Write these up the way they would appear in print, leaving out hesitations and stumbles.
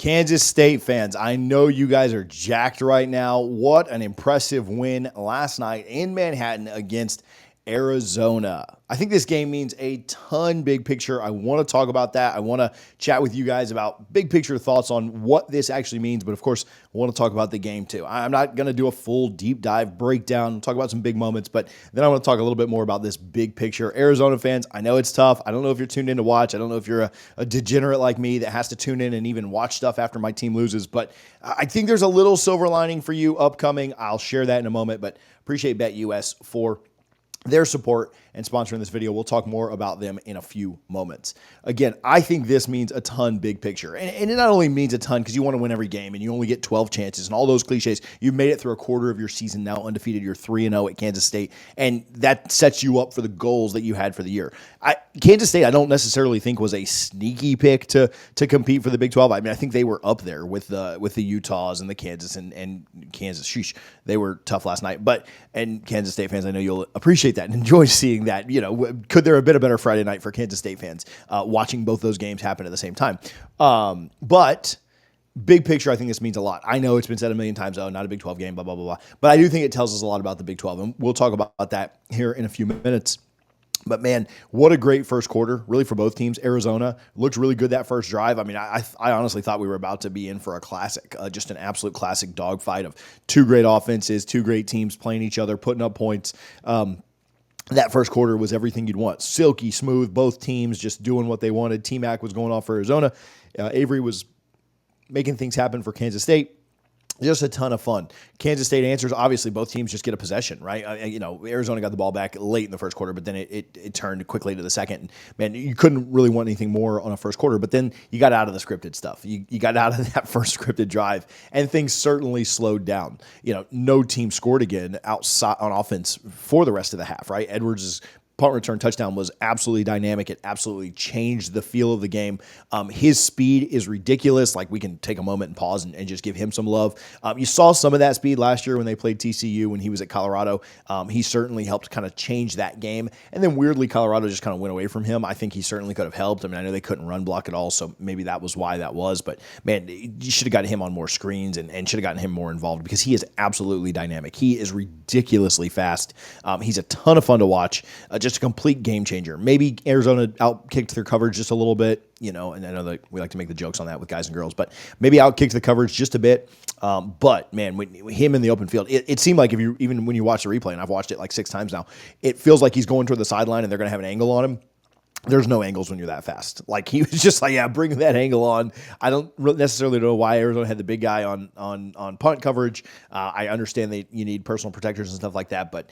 Kansas State fans, I know you guys are jacked right now. What an impressive win last night in Manhattan against Arizona. I think this game means a ton big picture. I want to talk about that. I want to chat with you guys about big picture thoughts on what this actually means. But of course, I want to talk about the game too. I'm not going to do a full deep dive breakdown, talk about some big moments, but then I want to talk a little bit more about this big picture. Arizona fans, I know it's tough. I don't know if you're tuned in to watch. I don't know if you're a degenerate like me that has to tune in and even watch stuff after my team loses. But I think there's a little silver lining for you upcoming. I'll share that in a moment, but appreciate BetUS for their support and sponsoring this video. We'll talk more about them in a few moments. Again, I think this means a ton big picture. And it not only means a ton because you want to win every game and you only get 12 chances and all those cliches. You've made it through a quarter of your season now undefeated. You're 3-0 at Kansas State. And that sets you up for the goals that you had for the year. Kansas State, I don't necessarily think was a sneaky pick to compete for the Big 12. I mean, I think they were up there with the Utahs and the Kansas and Kansas. Sheesh, they were tough last night. And Kansas State fans, I know you'll appreciate that and enjoy seeing that. You know, could there have been a better Friday night for Kansas State fans watching both those games happen at the same time? But big picture, I think this means a lot. I know it's been said a million times, oh, not a Big 12 game, blah, blah, blah, blah. But I do think it tells us a lot about the Big 12. And we'll talk about that here in a few minutes. But man, what a great first quarter, really, for both teams. Arizona looked really good that first drive. I mean, I honestly thought we were about to be in for a classic, just an absolute classic dogfight of two great offenses, two great teams playing each other, putting up points. That first quarter was everything you'd want. Silky, smooth, both teams just doing what they wanted. T-Mac was going off for Arizona. Avery was making things happen for Kansas State. Just a ton of fun. Kansas State answers. Obviously, both teams just get a possession, right? Arizona got the ball back late in the first quarter, but then it turned quickly to the second. And man, you couldn't really want anything more on a first quarter. But then you got out of the scripted stuff. You got out of that first scripted drive, and things certainly slowed down. No team scored again outside on offense for the rest of the half, right? Edwards' punt return touchdown was absolutely dynamic. It absolutely changed the feel of the game. His speed is ridiculous. Like, we can take a moment and pause and just give him some love. You saw some of that speed last year when they played TCU when he was at Colorado. He certainly helped kind of change that game. And then weirdly, Colorado just kind of went away from him. I think he certainly could have helped. I mean, I know they couldn't run block at all, so maybe that was why that was. But man, you should have gotten him on more screens and should have gotten him more involved because he is absolutely dynamic. He is ridiculously fast. He's a ton of fun to watch. Just a complete game changer. Maybe Arizona outkicked their coverage just a little bit, and I know that we like to make the jokes on that with guys and girls, but maybe outkicked the coverage just a bit. But man, when him in the open field, it seemed like even when you watch the replay, and I've watched it like 6 times now, it feels like he's going toward the sideline and they're going to have an angle on him. There's no angles when you're that fast. Like, he was just like, yeah, bring that angle on. I don't necessarily know why Arizona had the big guy on punt coverage. I understand that you need personal protectors and stuff like that, but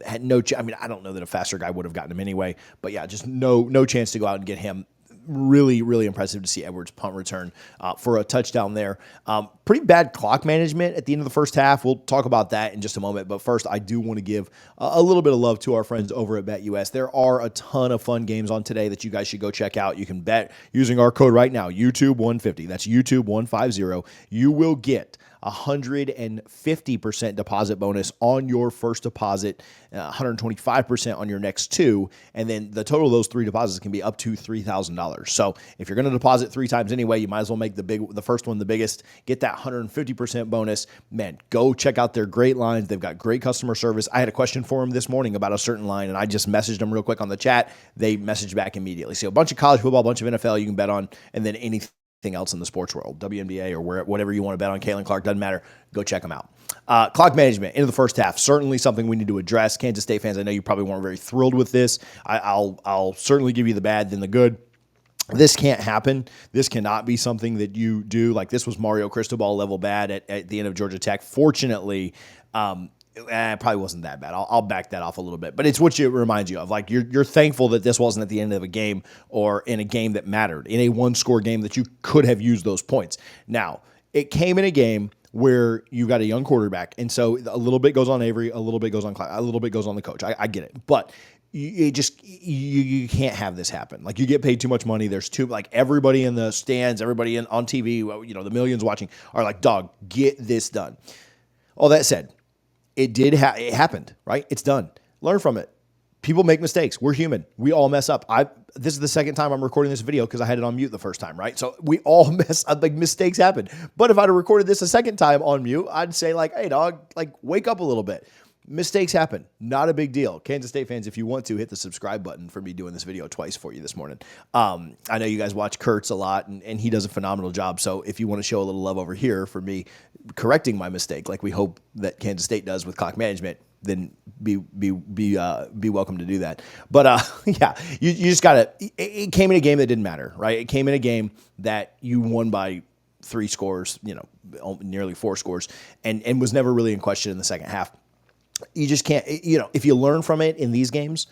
had no. I mean, I don't know that a faster guy would have gotten him anyway. But yeah, just no chance to go out and get him. Really, really impressive to see Edwards' punt return for a touchdown there. Pretty bad clock management at the end of the first half. We'll talk about that in just a moment. But first, I do want to give a little bit of love to our friends over at BetUS. There are a ton of fun games on today that you guys should go check out. You can bet using our code right now, YouTube150. That's YouTube150. You will get 150% deposit bonus on your first deposit, 125% on your next 2, and then the total of those 3 deposits can be up to $3,000. So if you're going to deposit 3 times anyway, you might as well make the first one the biggest. Get that 150% bonus. Man, go check out their great lines. They've got great customer service. I had a question for them this morning about a certain line, and I just messaged them real quick on the chat. They messaged back immediately. So a bunch of college football, a bunch of NFL you can bet on, and then anything else in the sports world, WNBA or whatever you want to bet on. Caitlin Clark, doesn't matter. Go check them out. Clock management into the first half, certainly something we need to address. Kansas State fans, I know you probably weren't very thrilled with this. I'll certainly give you the bad then the good. This can't happen. This cannot be something that you do. Like, this was Mario Cristobal level bad at the end of Georgia Tech. Fortunately, it probably wasn't that bad. I'll back that off a little bit, but it's what it reminds you of. Like, you're thankful that this wasn't at the end of a game or in a game that mattered, in a 1-score game that you could have used those points. Now, it came in a game where you got a young quarterback, and so a little bit goes on Avery, a little bit goes on Clyde, a little bit goes on the coach. I get it, but you you can't have this happen. Like, you get paid too much money. There's everybody in the stands, everybody on TV, the millions watching are like, dog, get this done. All that said, it happened, right? It's done. Learn from it. people make mistakes. We're human. We all mess up. This is the second time I'm recording this video because I had it on mute the first time, right? So we all mess up, like mistakes happen. But if I'd have recorded this a second time on mute, I'd say like, hey dog, like wake up a little bit. Mistakes happen. Not a big deal. Kansas State fans, if you want to, hit the subscribe button for me doing this video twice for you this morning. I know you guys watch Kurtz a lot, and he does a phenomenal job. So if you want to show a little love over here for me correcting my mistake, like we hope that Kansas State does with clock management, then be welcome to do that. But yeah, you just gotta. It came in a game that didn't matter, right? It came in a game that you won by 3 scores, nearly 4 scores, and was never really in question in the second half. You just can't, if you learn from it in these games,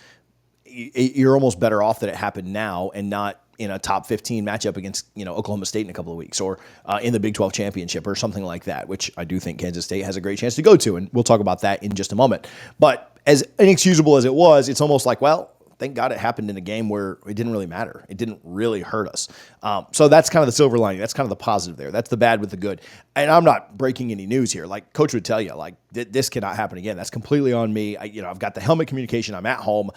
you're almost better off that it happened now and not in a top 15 matchup against, Oklahoma State in a couple of weeks or in the Big 12 championship or something like that, which I do think Kansas State has a great chance to go to. And we'll talk about that in just a moment. But as inexcusable as it was, it's almost like, well, thank God it happened in a game where it didn't really matter. It didn't really hurt us. So that's kind of the silver lining. That's kind of the positive there. That's the bad with the good. And I'm not breaking any news here. Like Coach would tell you, like this cannot happen again. That's completely on me. I've got the helmet communication. I'm at home.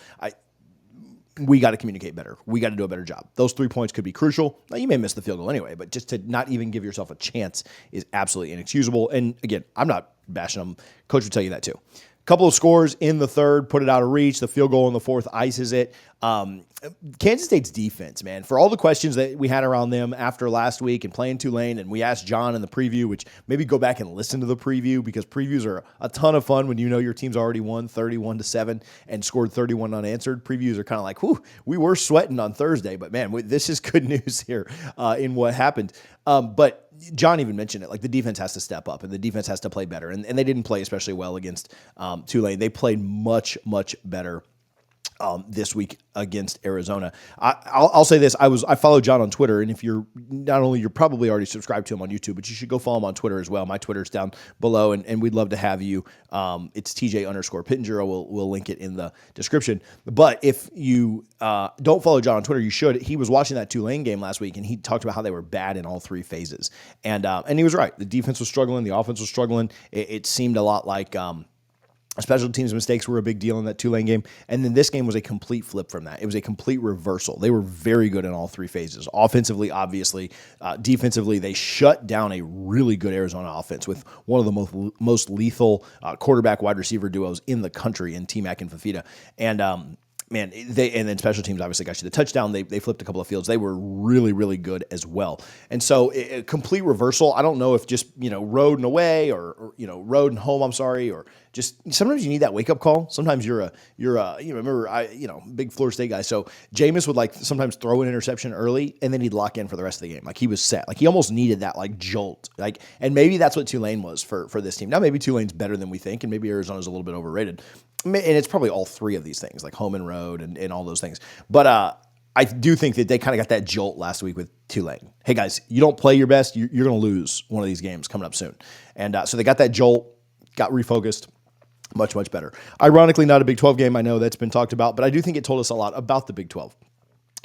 We got to communicate better. We got to do a better job. Those 3 points could be crucial. Now, you may miss the field goal anyway, but just to not even give yourself a chance is absolutely inexcusable. And again, I'm not bashing them. Coach would tell you that too. Couple of scores in the third, put it out of reach. The field goal in the fourth ices it. Kansas State's defense, man, for all the questions that we had around them after last week and playing Tulane, and we asked John in the preview, which maybe go back and listen to the preview because previews are a ton of fun when your team's already won 31-7 and scored 31 unanswered. Previews are kind of like, whew, we were sweating on Thursday, but man, this is good news here in what happened. But John even mentioned it, like the defense has to step up and the defense has to play better. And they didn't play especially well against Tulane. They played much, much better this week against Arizona. I'll say this. I follow John on Twitter, and if you're probably already subscribed to him on YouTube, but you should go follow him on Twitter as well. My Twitter's down below, and we'd love to have you. It's TJ_Pittenger. We'll link it in the description. But if you don't follow John on Twitter, you should. He was watching that Tulane game last week, and he talked about how they were bad in all 3 phases. And he was right. The defense was struggling. The offense was struggling. It seemed a lot like special teams mistakes were a big deal in that Tulane game. And then this game was a complete flip from that. It was a complete reversal. They were very good in all 3 phases. Offensively, obviously. Defensively, they shut down a really good Arizona offense with one of the most lethal quarterback wide receiver duos in the country in T-Mac and Fafita. And man, and then special teams obviously got you the touchdown. They flipped a couple of fields. They were really, really good as well. And so a complete reversal. I don't know if just, road and away or road and home, I'm sorry, or just sometimes you need that wake up call. Sometimes you're remember big Florida State guy. So Jameis would like sometimes throw an interception early and then he'd lock in for the rest of the game. Like he was set. Like he almost needed that like jolt. And maybe that's what Tulane was for this team. Now maybe Tulane's better than we think, and maybe Arizona's a little bit overrated. And it's probably all 3 of these things, like home and road and all those things. But I do think that they kind of got that jolt last week with Tulane. Hey, guys, you don't play your best, you're going to lose one of these games coming up soon. And so they got that jolt, got refocused, much, much better. Ironically, not a Big 12 game. I know that's been talked about, but I do think it told us a lot about the Big 12.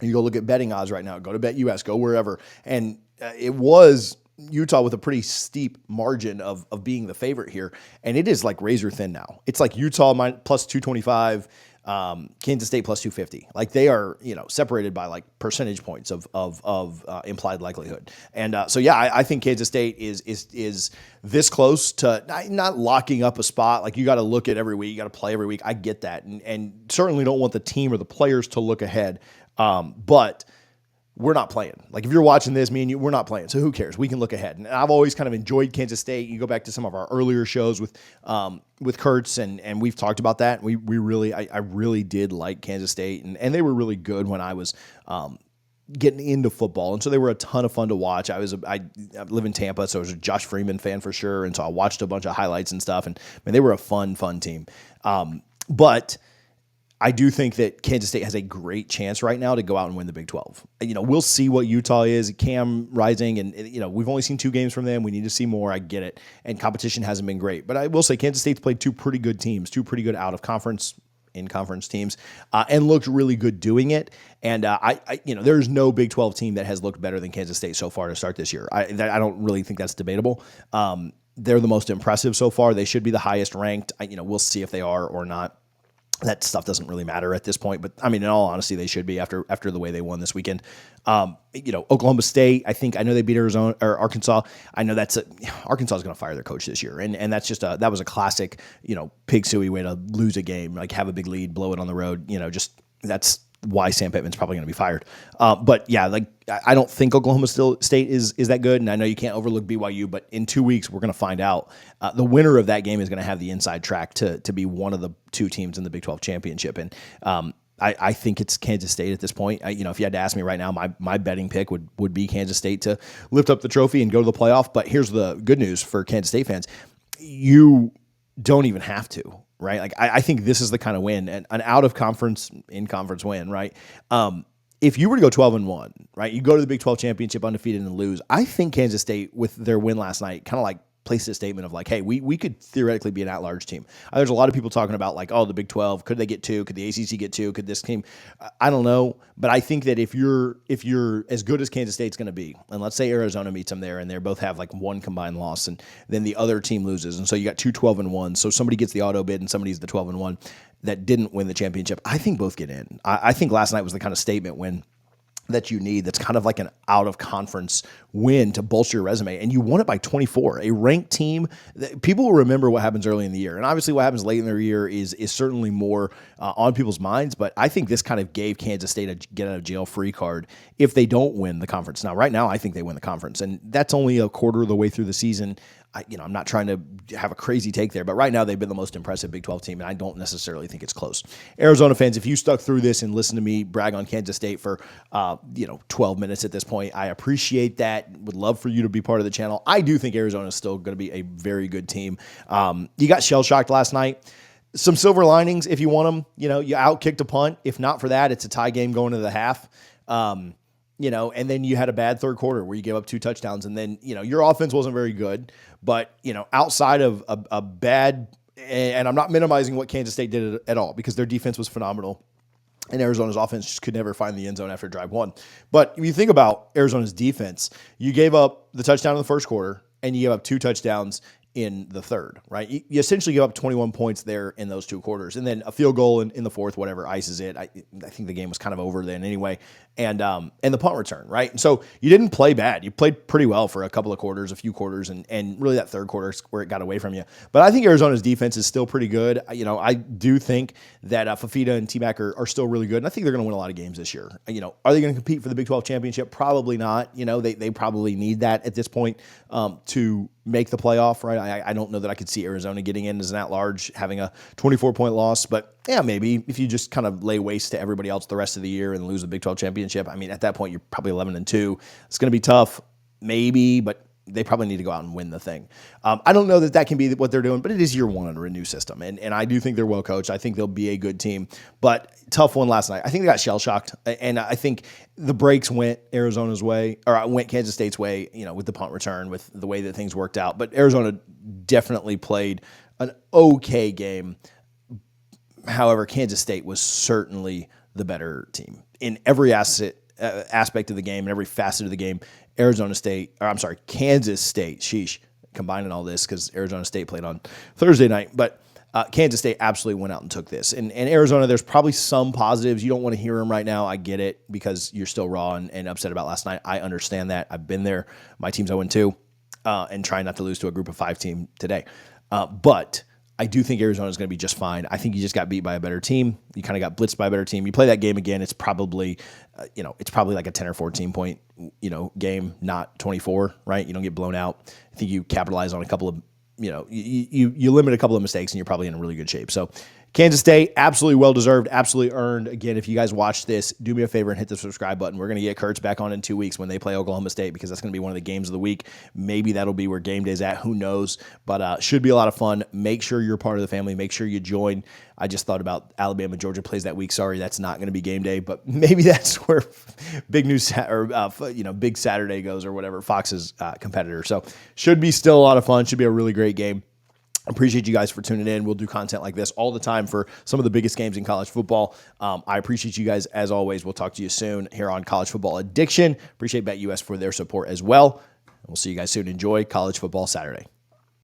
You go look at betting odds right now, go to BetUS, go wherever. And it was Utah with a pretty steep margin of being the favorite here. And it is like razor thin now. It's like Utah plus 225, Kansas State plus 250. Like they are, separated by like percentage points of implied likelihood. And so, yeah, I think Kansas State is this close to not locking up a spot. Like you got to look at every week, you got to play every week. I get that. And certainly don't want the team or the players to look ahead. But we're not playing. Like if you're watching this, me and you, we're not playing. So who cares? We can look ahead. And I've always kind of enjoyed Kansas State. You go back to some of our earlier shows with Kurtz, and we've talked about that. I really did like Kansas State, and they were really good when I was getting into football. And so they were a ton of fun to watch. I live in Tampa, so I was a Josh Freeman fan for sure. And so I watched a bunch of highlights and stuff, and man, they were a fun team. But I do think that Kansas State has a great chance right now to go out and win the Big 12. We'll see what Utah is. Cam Rising, and we've only seen 2 games from them. We need to see more. I get it. And competition hasn't been great. But I will say Kansas State's played 2 pretty good teams, 2 pretty good out-of-conference, in-conference teams, and looked really good doing it. And there's no Big 12 team that has looked better than Kansas State so far to start this year. I don't really think that's debatable. They're the most impressive so far. They should be the highest ranked. We'll see if they are or not. that stuff doesn't really matter at this point. But I mean, in all honesty, they should be after the way they won this weekend. Oklahoma State. I know they beat Arizona or Arkansas. I know Arkansas is going to fire their coach this year, and that's just that was a classic pig suey way to lose a game, like have a big lead, blow it on the road. Just that's why Sam Pittman's probably going to be fired. But yeah, I don't think Oklahoma State is that good, and I know you can't overlook BYU, but in 2 weeks we're going to find out. The winner of that game is going to have the inside track to be one of the two teams in the Big 12 championship, and I think it's Kansas State at this point. If you had to ask me right now, my betting pick would be Kansas State to lift up the trophy and go to the playoff. But here's the good news for Kansas State fans: you don't even have to. Right? I think this is the kind of win, an out of conference, in conference win, right? If you were to go 12-1, right, you go to the Big 12 championship undefeated and lose. I think Kansas State, with their win last night, kind of placed a statement of hey, we could theoretically be an at-large team. There's a lot of people talking about the Big 12, could they get 2? Could the ACC get 2? Could this team? I don't know, but I think that if you're as good as Kansas State's going to be, and let's say Arizona meets them there, and they both have one combined loss, and then the other team loses, and so you got 2 12-1. So somebody gets the auto bid, and somebody's the 12-1 that didn't win the championship. I think both get in. I think last night was the kind of statement win that you need, that's kind of like an out-of-conference win to bolster your resume, and you won it by 24. A ranked team, people will remember what happens early in the year, and obviously what happens late in the year is certainly more on people's minds, but I think this kind of gave Kansas State a get-out-of-jail-free card if they don't win the conference. Now, right now, I think they win the conference, and that's only a quarter of the way through the season. I'm not trying to have a crazy take there, but right now they've been the most impressive Big 12 team, and I don't necessarily think it's close. Arizona fans, if you stuck through this and listened to me brag on Kansas State for 12 minutes at this point, I appreciate that. Would love for you to be part of the channel. I do think Arizona is still going to be a very good team. You got shell-shocked last night. Some silver linings if you want them. You out-kicked a punt. If not for that, it's a tie game going to the half. And then you had a bad third quarter where you gave up 2 touchdowns, and then, your offense wasn't very good, but, outside of a bad, and I'm not minimizing what Kansas State did at all, because their defense was phenomenal, and Arizona's offense just could never find the end zone after drive 1. But if you think about Arizona's defense, you gave up the touchdown in the first quarter, and you gave up 2 touchdowns in the third, right? You essentially give up 21 points there in those 2 quarters, and then a field goal in the fourth, whatever, ices it. I think the game was kind of over then anyway, and the punt return, right? And so you didn't play bad. You played pretty well for a couple of quarters, a few quarters, and really that third quarter is where it got away from you. But I think Arizona's defense is still pretty good. I do think that Fafita and T-Mac are still really good, and I think they're going to win a lot of games this year. Are they going to compete for the Big 12 championship? Probably not. They probably need that at this point to make the playoff, right? I don't know that I could see Arizona getting in as an at-large, having a 24-point loss, but yeah, maybe if you just kind of lay waste to everybody else the rest of the year and lose the Big 12 championship. I mean, at that point, you're probably 11-2. It's going to be tough, maybe, but they probably need to go out and win the thing. I don't know that can be what they're doing, but it is year 1 under a new system, and I do think they're well coached. I think they'll be a good team, but tough one last night. I think they got shell-shocked, and I think the breaks went Arizona's way, or went Kansas State's way, with the punt return, with the way that things worked out. But Arizona definitely played an okay game. However, Kansas State was certainly the better team in every aspect of the game and every facet of the game. Kansas State, combining all this because Arizona State played on Thursday night, but Kansas State absolutely went out and took this. And Arizona, there's probably some positives. You don't want to hear them right now. I get it, because you're still raw and upset about last night. I understand that. I've been there. My team's 0-2 and trying not to lose to a group of 5 team today. But I do think Arizona is going to be just fine. I think you just got beat by a better team. You kind of got blitzed by a better team. You play that game again, it's probably, like a 10 or 14 point, game, not 24, right? You don't get blown out. I think you capitalize on a couple of, you limit a couple of mistakes, and you're probably in really good shape. So Kansas State, absolutely well-deserved, absolutely earned. Again, if you guys watch this, do me a favor and hit the subscribe button. We're going to get Kurtz back on in 2 weeks when they play Oklahoma State, because that's going to be one of the games of the week. Maybe that'll be where game day's at. Who knows? But should be a lot of fun. Make sure you're part of the family. Make sure you join. I just thought about Alabama. Georgia plays that week. Sorry, that's not going to be game day, but maybe that's where Big Saturday goes, or whatever, Fox's competitor. So should be still a lot of fun. Should be a really great game. Appreciate you guys for tuning in. We'll do content like this all the time for some of the biggest games in college football. I appreciate you guys as always. We'll talk to you soon here on College Football Addiction. Appreciate BetUS for their support as well. We'll see you guys soon. Enjoy College Football Saturday.